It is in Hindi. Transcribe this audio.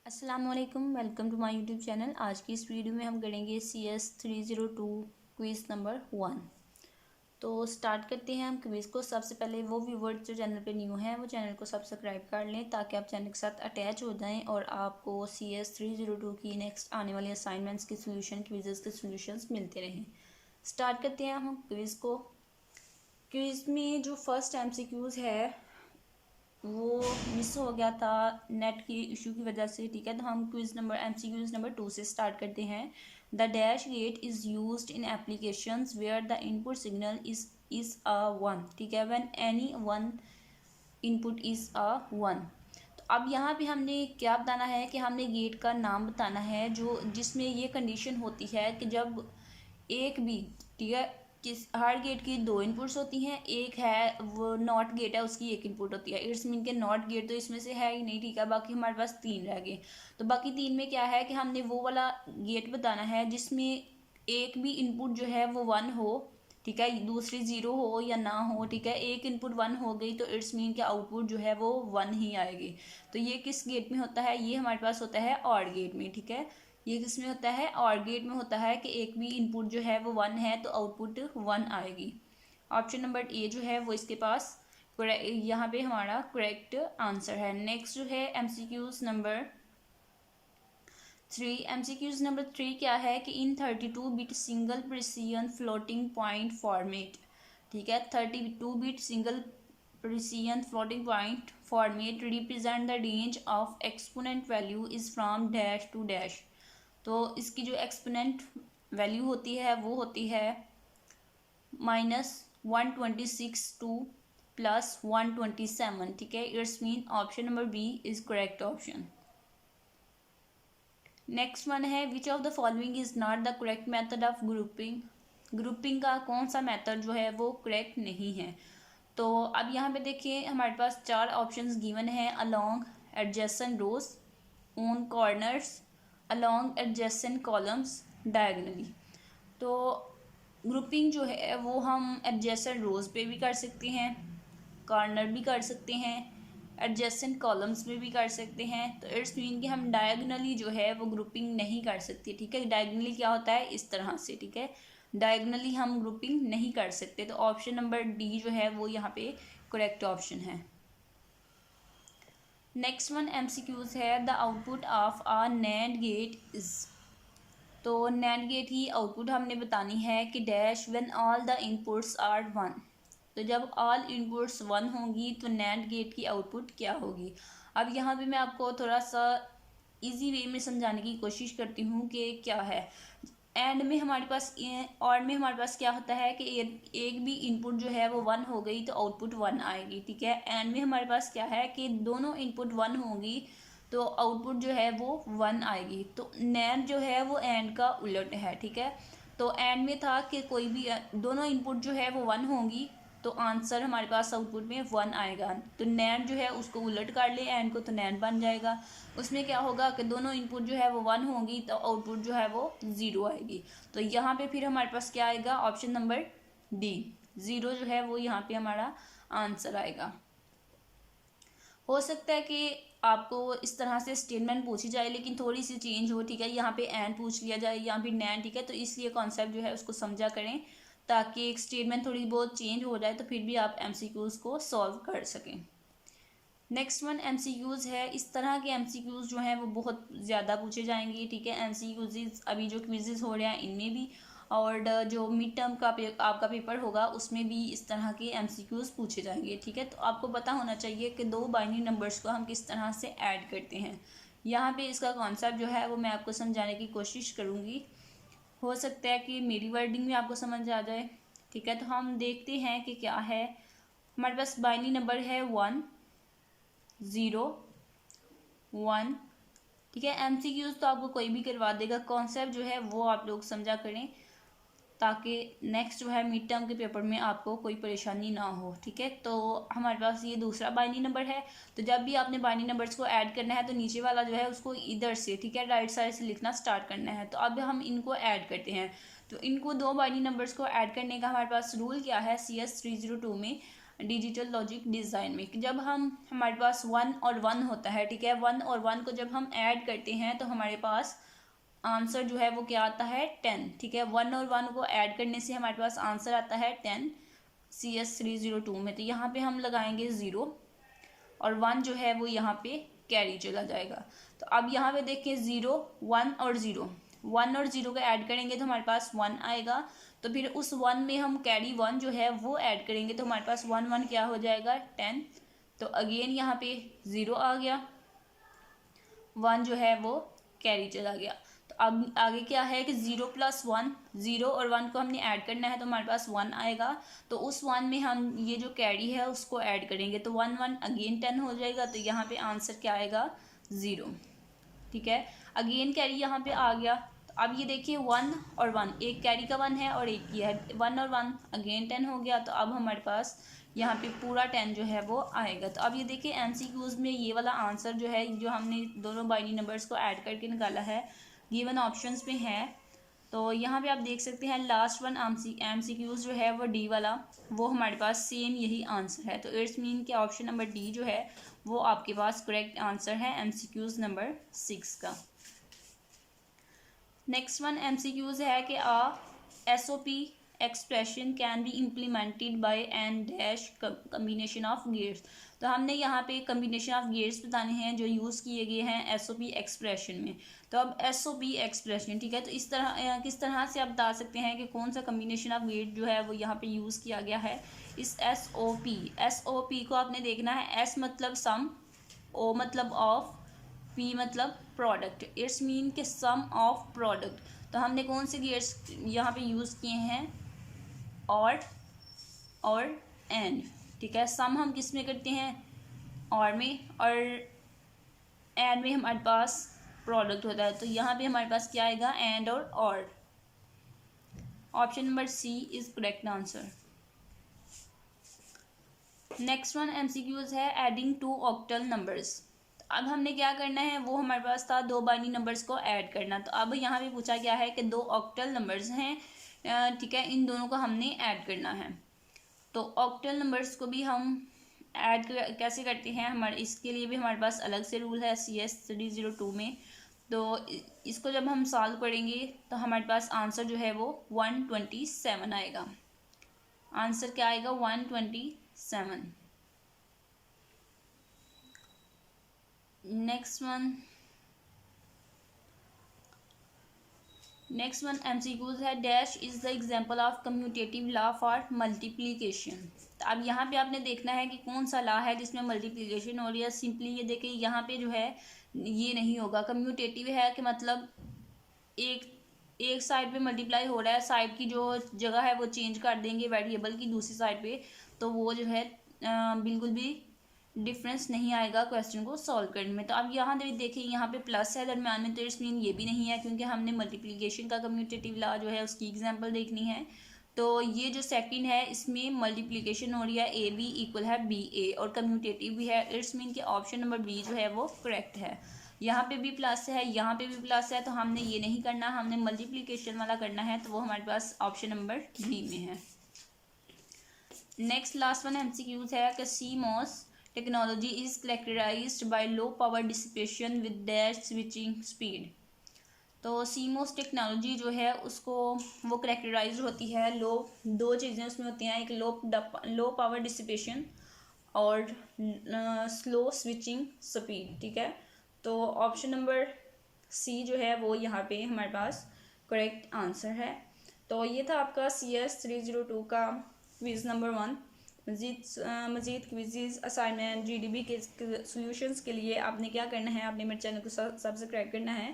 अस्सलाम वालेकुम, welcome to my YouTube channel. आज की इस वीडियो में हम करेंगे CS 302 क्विज़ नंबर 1। तो स्टार्ट करते हैं हम क्विज़ को। सबसे पहले वो व्यूवर्स जो चैनल पे न्यू हैं वो चैनल को सब्सक्राइब कर लें ताकि आप चैनल के साथ अटैच हो जाएं और आपको CS 302 की नेक्स्ट आने वाली असाइनमेंट्स के सोल्यूशन, क्विज़ेस के सोल्यूशंस मिलते रहें। स्टार्ट करते हैं हम क्विज़ को। क्विज़ में जो फर्स्ट MCQs है वो मिस हो गया था नेट की इशू की वजह से, ठीक है। तो हम क्विज नंबर MCQs नंबर 2 से स्टार्ट करते हैं। The dash gate is used in applications where the input signal is a 1, ठीक है, when any one input is a 1। तो अब यहाँ पे हमने क्या बताना है कि हमने गेट का नाम बताना है जो जिसमें ये कंडीशन होती है कि जब एक भी, ठीक है, किस हर गेट की दो इनपुट्स होती हैं, एक है वो नॉट गेट है उसकी एक इनपुट होती है। इट्स मीन के नॉट गेट तो इसमें से है ही नहीं, ठीक है। बाकी हमारे पास तीन रह गए। तो बाकी तीन में क्या है कि हमने वो वाला गेट बताना है जिसमें एक भी इनपुट जो है वो 1 हो, ठीक है, दूसरी 0 हो या ना हो, ठीक है। एक इनपुट 1 हो गई तो इट्स मीन के आउटपुट जो है वो 1 ही आएगी। तो ये किस गेट में होता है? ये हमारे पास होता है ऑड गेट में, ठीक है। ये किस में होता है? ऑड गेट में होता है कि एक भी इनपुट जो है वो 1 है तो आउटपुट 1 आएगी। ऑप्शन नंबर ए जो है वो इसके पास यहाँ पे हमारा करेक्ट आंसर है। नेक्स्ट जो है MCQs नंबर 3। MCQs नंबर 3 क्या है कि in 32 bit single precision floating point format, ठीक है, 32 bit single precision floating point format represent the range of exponent value is from dash to dash. तो इसकी जो एक्सपोनेंट वैल्यू होती है वो होती है -126 टू +127, ठीक है। It's mean option number B is correct option. Next one है which of the following is not the correct method of grouping. Grouping का कौन सा मेथड जो है वो करेक्ट नहीं है। तो अब यहाँ पे देखिए हमारे पास चार ऑप्शंस गिवन है। Along adjacent rows, on corners, along adjacent columns, diagonally. तो ग्रुपिंग जो है वो हम एडजेसेंट रोज पे भी कर सकते हैं, कॉर्नर भी कर सकते हैं, एडजेसेंट कॉलम्स में भी कर सकते हैं। तो इट्स मीन कि हम डायगनली जो है वो ग्रुपिंग नहीं कर सकते, ठीक है। डायगनली क्या होता है? इस तरह से, ठीक है। डायगनली हम ग्रुपिंग नहीं कर सकते। तो ऑप्शन नंबर डी जो है वो यहाँ पे करेक्ट ऑप्शन है। नेक्स्ट वन MCQs है the output of a NAND gate is. तो नैंड गेट की आउटपुट हमने बतानी है कि dash when all the inputs are 1। तो जब ऑल इनपुट्स 1 होंगी तो नैंड गेट की आउटपुट क्या होगी। अब यहाँ पे मैं आपको थोड़ा सा इजी वे में समझाने की कोशिश करती हूँ कि क्या है। एंड में हमारे पास और में हमारे पास क्या होता है कि एक भी इनपुट जो है वो 1 हो गई तो आउटपुट 1 आएगी, ठीक है। एंड में हमारे पास क्या है कि दोनों इनपुट 1 होंगी तो आउटपुट जो है वो 1 आएगी। तो नैंड जो है वो एंड का उलट है, ठीक है। तो एंड में था कि कोई भी दोनों इनपुट जो है वो 1 होंगी तो आंसर हमारे पास आउटपुट में 1 आएगा। तो नैंड जो है उसको उलट कर ले एंड को, तो नैंड बन जाएगा। उसमें क्या होगा कि दोनों इनपुट जो है वो 1 होंगी तो आउटपुट जो है वो 0 आएगी। तो यहाँ पे फिर हमारे पास क्या आएगा? ऑप्शन नंबर डी, 0 जो है वो यहाँ पे हमारा आंसर आएगा। हो सकता है कि आपको इस तरह से स्टेटमेंट पूछी जाए लेकिन थोड़ी सी चेंज हो, ठीक है। यहाँ पे एंड पूछ लिया जाए, यहाँ पे नैन, ठीक है। तो इसलिए कॉन्सेप्ट जो है उसको समझा करें ताकि एक स्टेटमेंट थोड़ी बहुत चेंज हो जाए तो फिर भी आप MCQs को सॉल्व कर सकें। नेक्स्ट वन MCQs है। इस तरह के MCQs जो हैं वो बहुत ज़्यादा पूछे जाएंगे, ठीक है। MCQs अभी जो क्विजेज हो रहे हैं इनमें भी, और जो मिड टर्म का आपका पेपर होगा उसमें भी इस तरह के MCQs पूछे जाएंगे, ठीक है। तो आपको पता होना चाहिए कि दो बाइनरी नंबर्स को हम किस तरह से ऐड करते हैं। यहाँ पे इसका कॉन्सेप्ट जो है वो मैं आपको समझाने की कोशिश करूँगी। हो सकता है कि मेरी वर्डिंग में आपको समझ आ जाए, ठीक है। तो हम देखते हैं कि क्या है। हमारे पास बाइनरी नंबर है 1 0 1, ठीक है। MCQs तो आपको कोई भी करवा देगा, कॉन्सेप्ट जो है वो आप लोग समझा करें ताकि नेक्स्ट जो है मिड टर्म के पेपर में आपको कोई परेशानी ना हो, ठीक है। तो हमारे पास ये दूसरा बाइनरी नंबर है। तो जब भी आपने बाइनरी नंबर्स को ऐड करना है तो नीचे वाला जो है उसको इधर से, ठीक है, राइट साइड से लिखना स्टार्ट करना है। तो अब हम इनको ऐड करते हैं। तो इनको दो बाइनरी नंबर्स को ऐड करने का हमारे पास रूल क्या है CS 302 में? डिजिटल लॉजिक डिज़ाइन में, कि जब हमारे पास 1 और 1 होता है, ठीक है, 1 और 1 को जब हम ऐड करते हैं तो हमारे पास आंसर जो है वो क्या आता है 10, ठीक है। 1 और 1 को ऐड करने से हमारे पास आंसर आता है 10 CS302 में। तो यहाँ पे हम लगाएंगे 0 और 1 जो है वो यहाँ पे कैरी चला जाएगा। तो अब यहाँ पे देखें 0 1 और 0, 1 और 0 को ऐड करेंगे तो हमारे पास 1 आएगा। तो फिर उस 1 में हम कैरी 1 जो है वो ऐड करेंगे तो हमारे पास 1 1 क्या हो जाएगा 10। तो अगेन यहाँ पे 0 आ गया, 1 जो है वो कैरी चला गया। तो अब आगे क्या है कि 0 + 1, 0 और 1 को हमने ऐड करना है तो हमारे पास 1 आएगा। तो उस 1 में हम ये जो कैरी है उसको ऐड करेंगे तो 1 1 अगेन 10 हो जाएगा। तो यहाँ पे आंसर क्या आएगा 0, ठीक है। अगेन कैरी यहाँ पे आ गया। तो अब ये देखिए 1 और 1, एक कैरी का 1 है और एक ये है, 1 और 1 अगेन 10 हो गया। तो अब हमारे पास यहाँ पे पूरा 10 जो है वो आएगा। तो अब ये देखिए MCQs में ये वाला आंसर जो है, जो हमने दोनों बाइनरी नंबर्स को ऐड करके निकाला है, गिवन ऑप्शंस में है। तो यहाँ पे आप देख सकते हैं लास्ट वन MCQs जो है वो डी वाला, वो हमारे पास सेम यही आंसर है। तो इट्स मीन कि ऑप्शन नंबर डी जो है वो आपके पास करेक्ट आंसर है MCQs नंबर 6 का। नेक्स्ट वन MCQs है कि SOP expression can be implemented by and dash combination of gates. तो हमने यहाँ पे कम्बिनेशन ऑफ गेट्स बताने हैं जो यूज़ किए गए हैं SOP एक्सप्रेशन में। तो अब SOP एक्सप्रेशन, ठीक है, तो इस तरह किस तरह से आप बता सकते हैं कि कौन सा कम्बिनेशन ऑफ गेट जो है वो यहाँ पे यूज़ किया गया है। इस SOP को आपने देखना है। S मतलब सम, O मतलब ऑफ, P मतलब प्रोडक्ट। इट्स मीन के सम ऑफ प्रोडक्ट। तो हमने कौन से गेट्स यहाँ पे यूज़ किए हैं, और एंड, ठीक है। सम हम किस में करते हैं, और में, और एंड में हमारे पास प्रोडक्ट होता है। तो यहाँ पे हमारे पास क्या आएगा एंड और। Option number C is correct answer. Next one MCQs है एडिंग 2 ऑक्टल नंबर्स। अब हमने क्या करना है, वो हमारे पास था 2 बाइनरी नंबर्स को ऐड करना। तो अब यहाँ पे पूछा गया है कि 2 ऑक्टल नंबर्स हैं, ठीक है, इन दोनों को हमने ऐड करना है। तो ऑक्टल नंबर्स को भी हम ऐड कैसे करते हैं, हमारे इसके लिए भी हमारे पास अलग से रूल है CS302 में। तो इसको जब हम सॉल्व करेंगे तो हमारे पास आंसर जो है वो 127 आएगा। आंसर क्या आएगा 127। नेक्स्ट वन MCQs है dash is the example of commutative law for multiplication. तो अब यहाँ पे आपने देखना है कि कौन सा लॉ है जिसमें मल्टीप्लिकेशन हो रही है। सिंपली ये देखिए यहाँ पे जो है ये नहीं होगा। कम्यूटेटिव है कि मतलब एक साइड पे मल्टीप्लाई हो रहा है, साइड की जो जगह है वो चेंज कर देंगे वेरिएबल की दूसरी साइड पे, तो वो जो है बिल्कुल भी डिफरेंस नहीं आएगा क्वेश्चन को सॉल्व करने में। तो अब यहाँ देखिए यहाँ पे प्लस है दरम्यान में, तो इट्स मीन ये भी नहीं है, क्योंकि हमने मल्टीप्लिकेशन का कम्यूटेटिव लॉ जो है उसकी एग्जांपल देखनी है। तो ये जो सेकंड है इसमें मल्टीप्लिकेशन हो रही है AB इक्वल है BA और कम्यूटेटिव भी है। इट्स मीन कि ऑप्शन नंबर बी जो है वो करेक्ट है। यहाँ पे भी प्लस है, यहाँ पे भी प्लस है, तो हमने ये नहीं करना, हमने मल्टीप्लिकेशन वाला करना है। तो वो हमारे पास ऑप्शन नंबर बी में है। नेक्स्ट लास्ट वन MCQs है कि CMOS technology is characterized by low power dissipation with dash switching speed. तो CMOS टेक्नोलॉजी जो है उसको वो कैरेक्टराइज होती है दो चीज़ें उसमें होती हैं, एक लो पावर डिसिपेशन और स्लो स्विचिंग स्पीड, ठीक है। तो ऑप्शन नंबर सी जो है वो यहाँ पे हमारे पास करेक्ट आंसर है। तो ये था आपका CS302 का क्विज़ नंबर 1। मज़ीद क्विज़ असाइनमेंट GDB के सॉल्यूशंस के लिए आपने क्या करना है, आपने मेरे चैनल को सब्सक्राइब करना है।